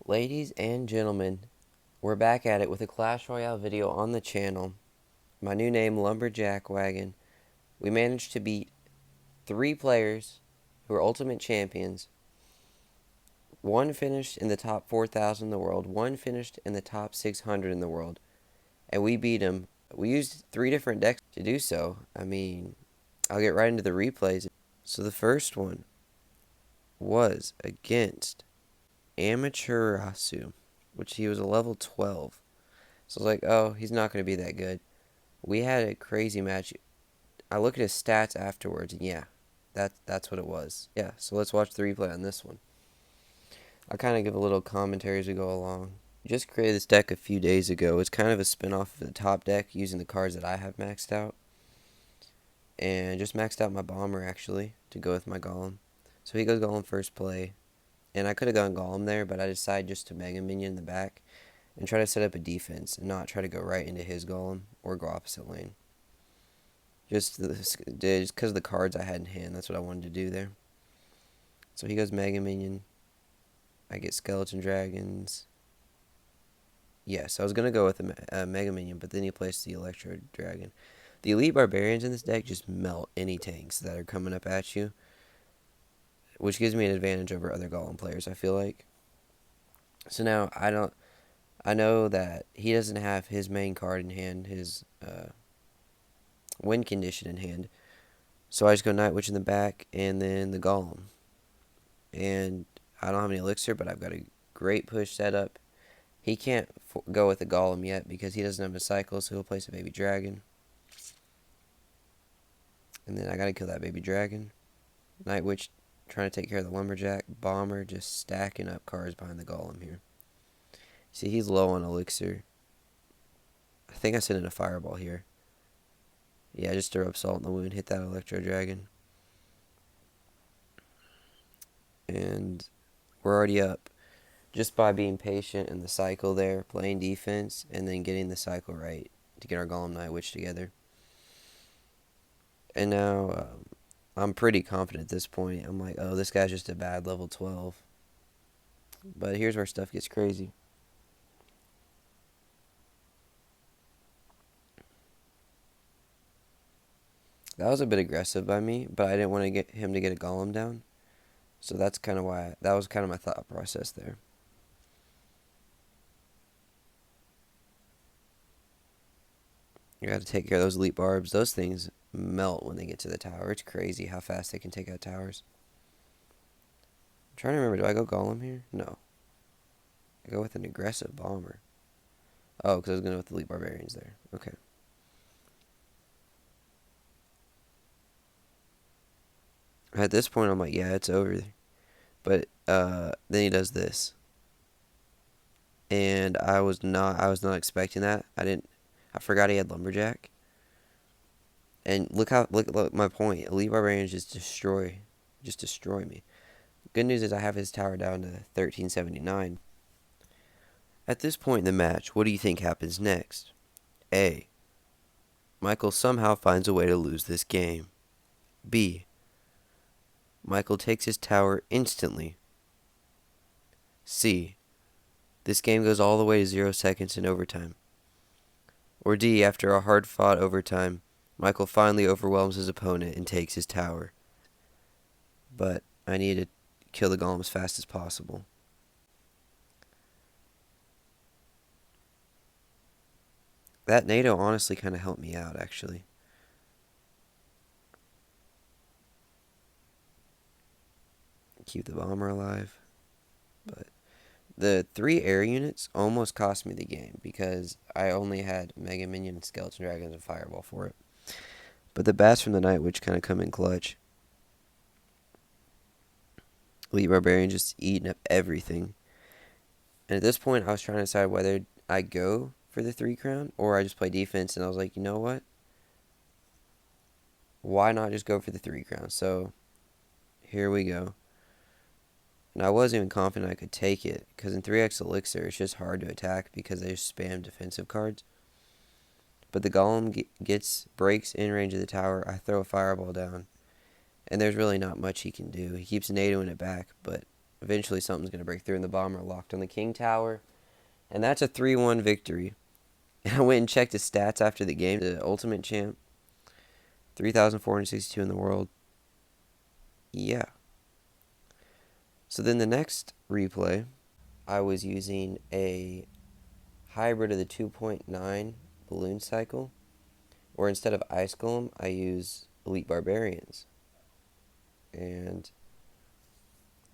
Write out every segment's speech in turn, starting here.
Ladies and gentlemen, we're back at it with a Clash Royale video on the channel. My new name, Lumberjack Wagon. We managed to beat 3 players who are Ultimate Champions. One finished in the top 4,000 in the world, one finished in the top 600 in the world, and we beat him. We used 3 different decks to do so. I'll get right into the replays. So the first one was against Amaterasu, which he was a level 12. So I was like, oh, he's not going to be that good. We had a crazy match. I look at his stats afterwards, and yeah, that's what it was. Yeah, so let's watch the replay on this one. I'll kind of give a little commentary as we go along. Just created this deck a few days ago. It's kind of a spin-off of the top deck using the cards that I have maxed out. And just maxed out my Bomber, actually, to go with my Golem. So he goes Golem first play. And I could have gone Golem there, but I decided just to Mega Minion in the back and try to set up a defense and not try to go right into his Golem or go opposite lane. Just because of the cards I had in hand, that's what I wanted to do there. So he goes Mega Minion. I get Skeleton Dragons. Yes, I was going to go with a Mega Minion, but then he placed the Electro Dragon. The Elite Barbarians in this deck just melt any tanks that are coming up at you, which gives me an advantage over other Golem players, I feel like. So now I know that he doesn't have his main card in hand, his win condition in hand. So I just go Night Witch in the back and then the Golem. And I don't have any elixir, but I've got a great push set up. He can't go with the Golem yet because he doesn't have a cycle, so he'll place a baby dragon. And then I gotta kill that baby dragon. Night Witch trying to take care of the Lumberjack. Bomber just stacking up cards behind the Golem here. See, he's low on elixir. I think I sent in a fireball here. Yeah, just throw up Salt in the Wound, hit that Electro Dragon. And we're already up just by being patient in the cycle there, playing defense, and then getting the cycle right to get our Golem Night Witch together. And now I'm pretty confident at this point. I'm like, oh, this guy's just a bad level 12. But here's where stuff gets crazy. That was a bit aggressive by me, but I didn't want to get him to get a Golem down. So that's kind of why, that was kind of my thought process there. You got to take care of those elite barbs. Those things melt when they get to the tower. It's crazy how fast they can take out towers. I'm trying to remember, do I go Golem here? No. I go with an aggressive Bomber. Oh, because I was going to go with the elite barbarians there. Okay. At this point, I'm like, yeah, it's over. But then he does this. And I was not expecting that. I forgot he had Lumberjack. And look my point. Elite Barbarians just destroy me. Good news is I have his tower down to 1379. At this point in the match, what do you think happens next? A. Michael somehow finds a way to lose this game. B. Michael takes his tower instantly. C. This game goes all the way to 0 seconds in overtime. Or D. After a hard-fought overtime, Michael finally overwhelms his opponent and takes his tower. But I need to kill the Golem as fast as possible. That NATO honestly kind of helped me out, actually. Keep the Bomber alive. But the 3 air units almost cost me the game because I only had Mega Minion, Skeleton Dragons, and Fireball for it. But the Bats from the Night Witch kind of come in clutch. Elite Barbarian just eating up everything. And at this point, I was trying to decide whether I go for the 3 crown or I just play defense. And I was like, you know what? Why not just go for the 3 crown? So here we go. And I wasn't even confident I could take it, because in 3x Elixir, it's just hard to attack because they just spam defensive cards. But the Golem breaks in range of the tower. I throw a Fireball down, and there's really not much he can do. He keeps NATOing it back, but Eventually something's going to break through, and the bomber locked on the king tower. And that's a 3-1 victory. And I went and checked his stats after the game. The ultimate champ, 3,462 in the world. Yeah. So then the next replay, I was using a hybrid of the 2.9 balloon cycle, or instead of Ice Golem, I use Elite Barbarians. And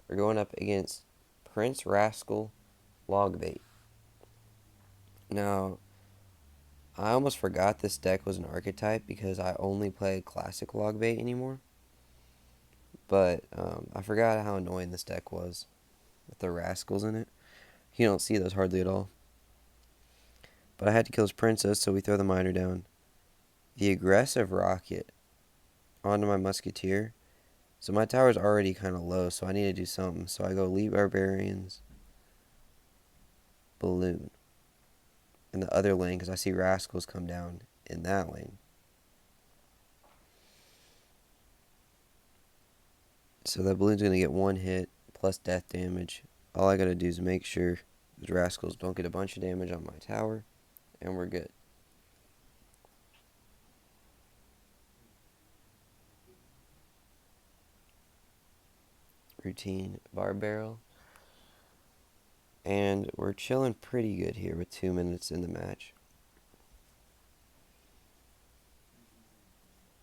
we're going up against Prince Rascal Logbait. Now, I almost forgot this deck was an archetype because I only play Classic Logbait anymore. But I forgot how annoying this deck was with the Rascals in it. You don't see those hardly at all. But I had to kill his princess, so we throw the miner down. The aggressive rocket onto my musketeer. So my tower's already kind of low, so I need to do something. So I go Elite Barbarians, Balloon in the other lane because I see Rascals come down in that lane. So that balloon's going to get one hit plus death damage. All I got to do is make sure those Rascals don't get a bunch of damage on my tower, and we're good. Routine bar barrel. And we're chilling pretty good here with 2 minutes in the match.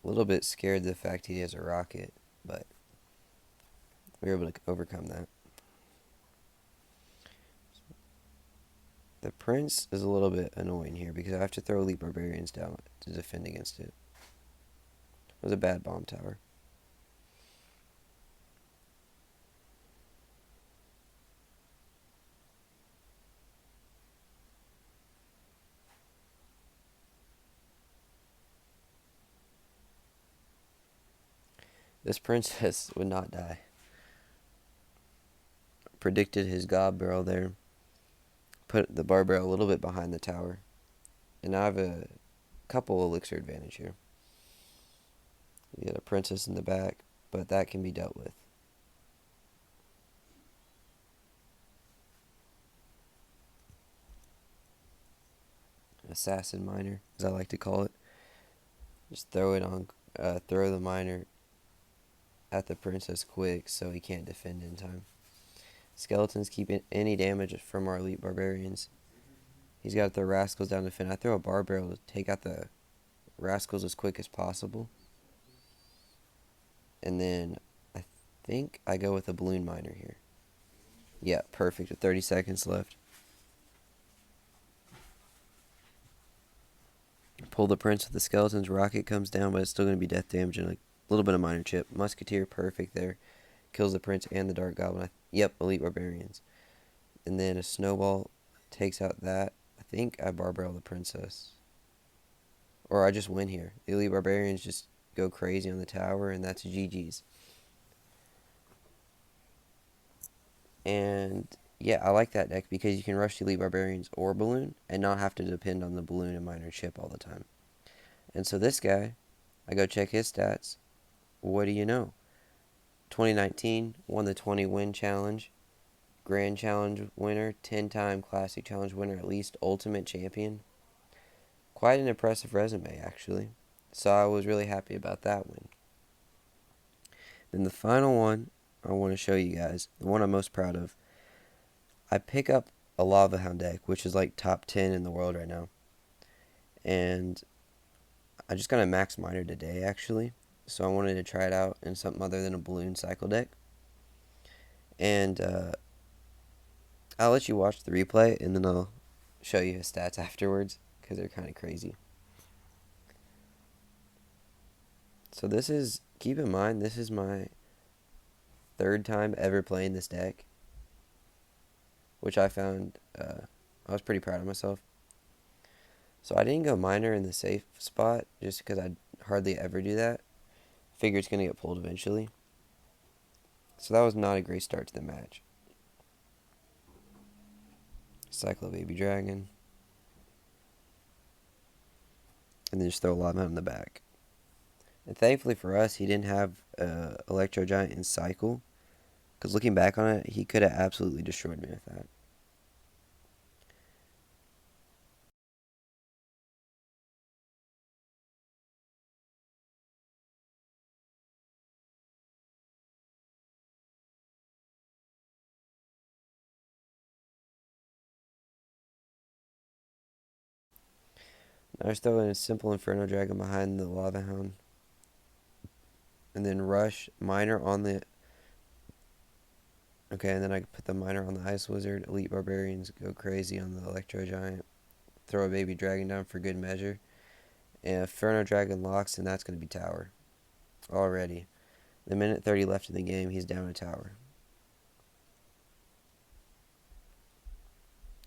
A little bit scared of the fact he has a rocket, but we were able to overcome that. The prince is a little bit annoying here because I have to throw Elite Barbarians down to defend against it. It was a bad bomb tower. This princess would not die. Predicted his god barrel there. Put the bar barrel a little bit behind the tower. And now I have a couple elixir advantage here. We got a princess in the back, but that can be dealt with. Assassin miner, as I like to call it. Just throw the miner at the princess quick so he can't defend in time. Skeletons keep any damage from our elite barbarians. He's got to throw rascals down to defend. I throw a bar barrel to take out the rascals as quick as possible. And then I think I go with a balloon miner here. Yeah, perfect with 30 seconds left. Pull the prince with the skeletons. Rocket comes down, but it's still going to be death damage and a little bit of miner chip. Musketeer, perfect there. Kills the prince and the dark goblin. Yep, elite barbarians. And then a snowball takes out that. I think I bar barrel the princess. Or I just win here. The elite barbarians just go crazy on the tower, and that's GG's. And yeah, I like that deck because you can rush the elite barbarians or balloon and not have to depend on the balloon and miner chip all the time. And so this guy, I go check his stats. What do you know? 2019 won the 20 win challenge, grand challenge winner, 10-time classic challenge winner, at least ultimate champion. Quite an impressive resume, actually. So I was really happy about that win. Then the final one I want to show you guys, the one I'm most proud of. I pick up a Lava Hound deck, which is like top 10 in the world right now. And I just got a max miner today, actually. So I wanted to try it out in something other than a balloon cycle deck. And I'll let you watch the replay, and then I'll show you his stats afterwards, because they're kind of crazy. So this is, keep in mind, this is my third time ever playing this deck, which I found, I was pretty proud of myself. So I didn't go miner in the safe spot, just because I hardly ever do that. Figure it's going to get pulled eventually. So that was not a great start to the match. Cyclo Baby Dragon. And then just throw a lot out in the back. And thankfully for us, he didn't have Electro Giant in Cycle. Because looking back on it, he could have absolutely destroyed me with that. Now I just throw in a simple Inferno Dragon behind the Lava Hound. And then rush Miner on the... Okay, and then I put the Miner on the Ice Wizard. Elite Barbarians go crazy on the Electro Giant. Throw a baby dragon down for good measure. And Inferno Dragon locks, and that's going to be tower. Already. The minute 30 left in the game, he's down a tower.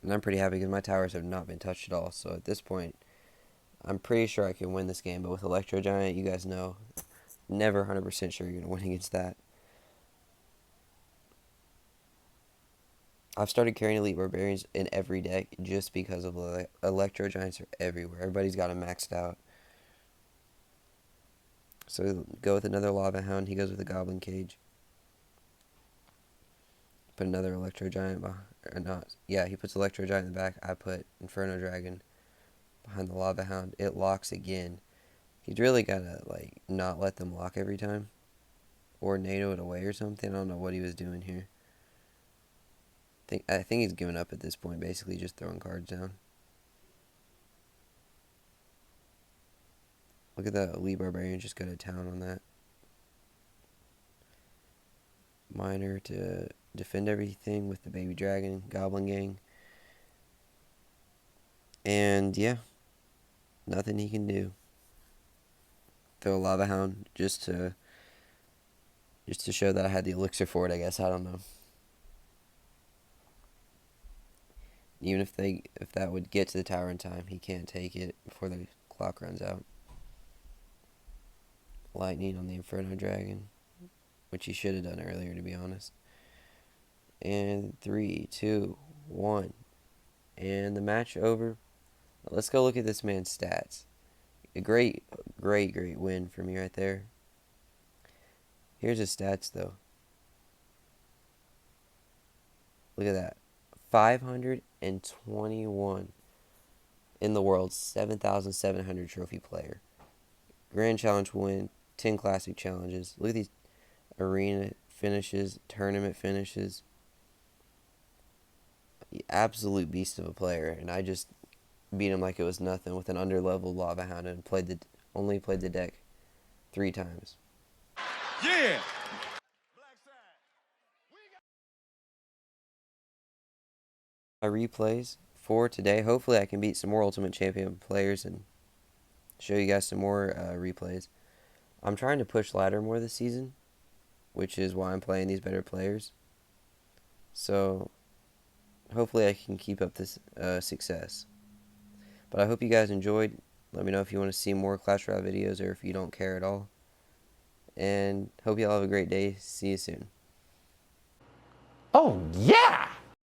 And I'm pretty happy because my towers have not been touched at all. So at this point, I'm pretty sure I can win this game. But with Electro Giant, you guys know, never 100% sure you're going to win against that. I've started carrying Elite Barbarians in every deck just because of Electro Giants are everywhere. Everybody's got them maxed out. So go with another Lava Hound. He goes with a Goblin Cage. Put another Electro Giant behind, or not. Yeah, he puts Electro Giant in the back. I put Inferno Dragon behind the Lava Hound. It locks again. He's really gotta like not let them lock every time, or NATO it away or something. I don't know what he was doing here. I think he's given up at this point. Basically, just throwing cards down. Look at that Elite Barbarian just go to town on that. Miner to defend everything with the Baby Dragon, Goblin Gang. And yeah, nothing he can do. Throw a Lava Hound just to show that I had the elixir for it, I guess. I don't know. Even if that would get to the tower in time, he can't take it before the clock runs out. Lightning on the Inferno Dragon, which he should have done earlier, to be honest. And 3, 2, 1. And the match over. Let's go look at this man's stats. A great win for me right there. Here's his stats, though. Look at that. 521 in the world. 7,700 trophy player. Grand Challenge win. 10 classic challenges. Look at these arena finishes, tournament finishes. Absolute beast of a player, and I just beat him like it was nothing with an underleveled Lava Hound and only played the deck 3 times. Yeah. My replays for today. Hopefully, I can beat some more Ultimate Champion players and show you guys some more replays. I'm trying to push ladder more this season, which is why I'm playing these better players. So hopefully I can keep up this success. But I hope you guys enjoyed. Let me know if you want to see more Clash Royale videos or if you don't care at all. And hope you all have a great day. See you soon. Oh, yeah!